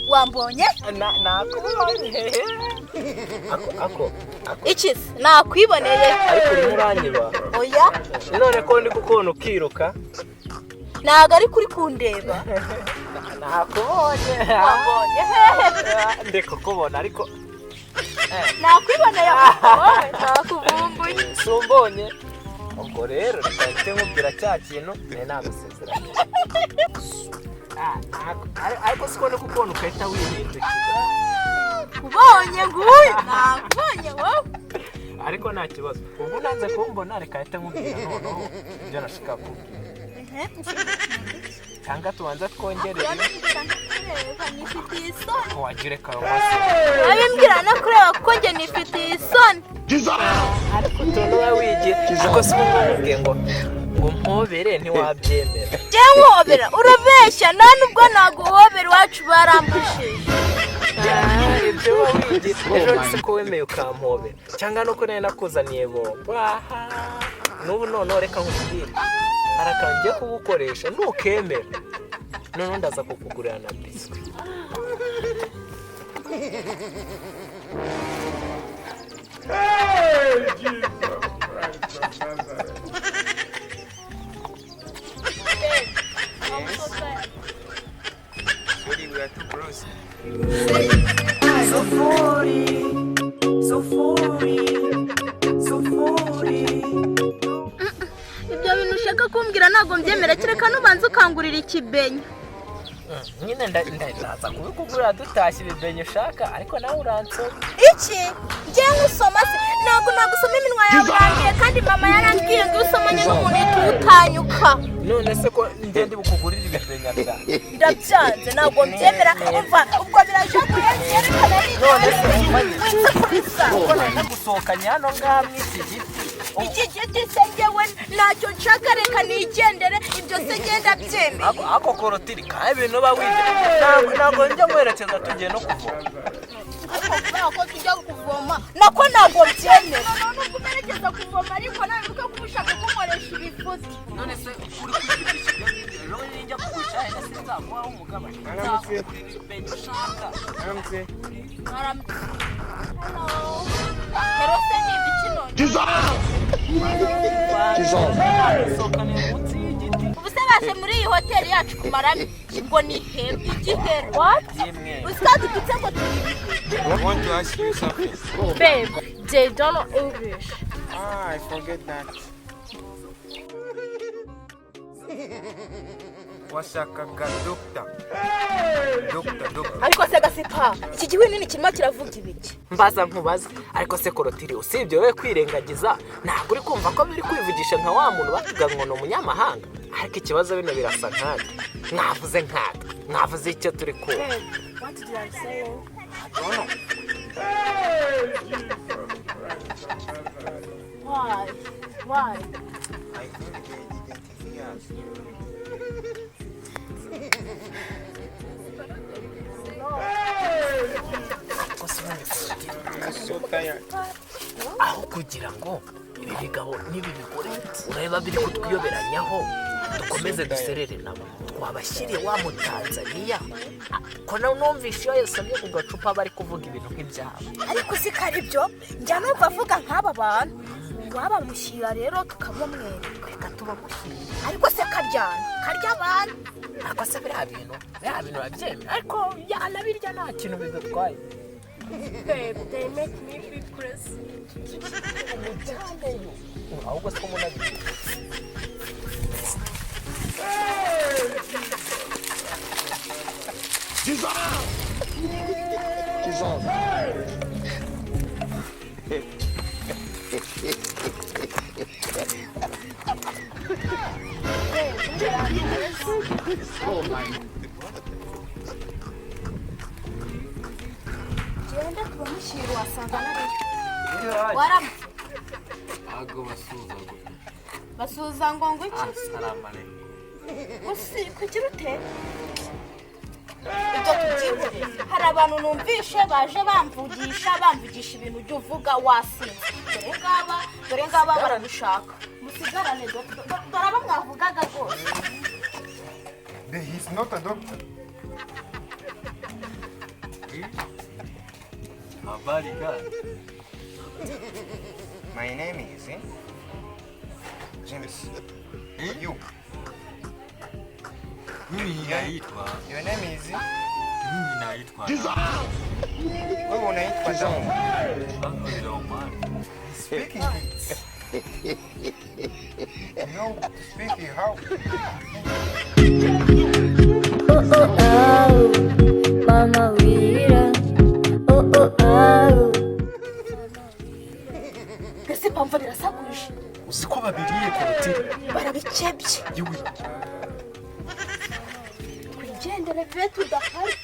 Wambonye? Nakubonye. Ako. Iki nakwiboneye. Ariko muranyiba. Oya. None ko ndi kukubona ukiruka. Naga ari kuri kundeba. Nakubonye. Wambonye. Ndi kukubona ariko nakwiboneye. Nakuvumbuye. Sumbonye. Ubwo rero ndahite nkubwira cya kintu nagusezeranye. Ariko sikone kukubona ukahita wihindukira. Kubonye nguyu. Nakubonye wowe. Ariko nta kibazo. Ubu nanze kumbona reka ahita nkubwira noneho ibyo nashaka kubwira. Cyangwa tubanza twongereye. Nifitiye isoni. Wagire karomasi. Abimbwira no kureba kuko njye nifitiye isoni. Ariko tunoba wigiye. Ariko si umubwiye ngo mpobere ntiwabyemera. Je nkobera urabeshya nta nubwo naguhobera iwacu barambushije. Ibyo wigiye. Ejo nise ko wemeye ukampobera. Cyangwa nuko nari nakuzaniye bomba. N'ubu none reka nkubwire. Harakangiye kugukoresha ntukemera. None ndaza kukugurira na biscuit. Hey, Jesus Christ. Sorry, we are too close. Ibyo bintu ushaka kumbwira ntabwo mbyemera kereka nubanza ukangurira ikibenya. Nyine ndaza kubikugurira dutashye ibibenye ushaka ariko nawe uransoma. Iki? Ngiye ngusoma se ntabwo nagusoma iminwa yawe yangiye kandi mama yarambwiye ngo usomanye n'umuntu utanyuka. None se ko ngende bukugurira ibibenye bya. Ndabyanze ntabwo mbyemera umva ubwo biraje kuyerekana none se uko nenda gusohokanya hano ngaha mw'iki giti. Iki giti se njyewe ntacyo nshaka reka nigendere ibyo se ngenda byemera. Ako korotiri ka ibintu bawize ntabwo njya mwerekeza tugiye no kuvoma. Ako tujya kuvoma nako ntabwo byemera. None kumerekeza kuvoma ariko nawe uko kushaka gukoresha ibifuzi. None se uri kwigisha rero njya kugushaka na sinza kwa umugabane. Aramutse ibibenye ushaka. Aramutse. Hello. Pero se ni bikino. Ubuse baje muri iyi hoteli yacu kumarami ngo ni hero igihero. What? Usika dutse ngo turi. I want to ask you something. Babe, they don't know English. I forget that. Washakaga doctor. Ariko se gasipa iki gihe nini kirimo kiravuga ibiki? Mbaza nkubaza ariko se korotiri usibye wewe kwirengagiza ntabwo uri kumva ko biri kwivugisha nka wa muntu bavuga ngo no munyamahanga. Ariko ikibazo bino birasa nkandi. Mwavuze icyo turi ko. What did I say? Why? I think they didn't hear us. So tired. Aho kugira ngo ibi bigabo n'ibi bigore ureba biri kutwiyoberanyaho dukomeze duserere nabo twabashyiriye wa mu Tanzania ko nawe numvishe iyo yasabye ku gacupa bari kuvuga ibintu nk'ibyabo. Ariko si kari byo njya numva avuga nk'aba bantu waba mushyira rero tukabamwereka reka tubamushyira ariko se karya abantu ariko se biriya bintu babyemera ariko yanabirya nta kintu bidutwaye. Babe, they make me feel crazy. Ahubwo se umuntu abizi. Genda tubamushyira wasanga nari. Waram. ntabwo basuhuza ngo basuhuza ngo iki assalamu alaikum usi kugira ute ibyo tubyibure hari abantu numvishe baje bamvugisha ibintu ujya uvuga wasinze dore ngaba baragushaka musigarane dore aba mwavugaga rwose. He's not a doctor. habari gani My name is James. You. mimi naitwa Your name is? mimi naitwa Wewe unaitwa Damu. Omar Speaking. You know to speak how? Mama wira Ese pamva rirasaguje uzi ko babiriye korotire barabikebye yiwe kwigendera vetu udahari